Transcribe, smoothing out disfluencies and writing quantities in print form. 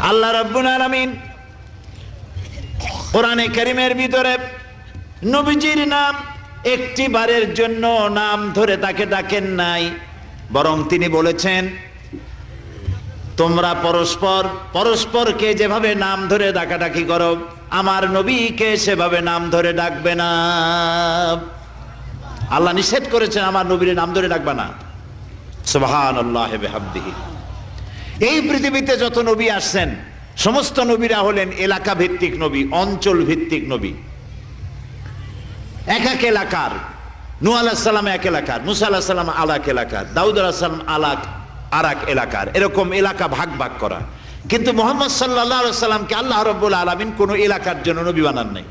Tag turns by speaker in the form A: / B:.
A: আল্লাহ রাব্বুল আলামিন কোরআনে কারীমের ভিতরে নবীজির নাম একটি বারের জন্য নাম ধরে তাকে ডাকেন নাই, বরং তিনি বলেছেন তোমরা পরস্পর পরস্পরকে যেভাবে নাম ধরে ডাকাডাকি করো আমার নবীকে সেভাবে নাম ধরে ডাকবে না। আল্লাহ নিষেধ করেছেন আমার নবীর নাম ধরে ডাকবে না। সুবহানাল্লাহি ওয়া বিহামদিহি। এই পৃথিবীতে যত নবী আসছেন সমস্ত নবীরা হলেন এলাকা ভিত্তিক নবী, অঞ্চল ভিত্তিক নবী। এক এক এলাকার, নূহ আলাইহিস সালাম এক এলাকার, মুসা আলাইহিস সালাম আলাক এলাকার, দাউদ আলাইহিস সালাম আরাক এলাকার, এরকম এলাকা ভাগ ভাগ করা। কিন্তু মুহাম্মদ সাল্লাল্লাহু আলাইহি ওয়াসাল্লামকে আল্লাহ রাব্বুল আলামিন কোন এলাকার জন্য নবী বানান নাই।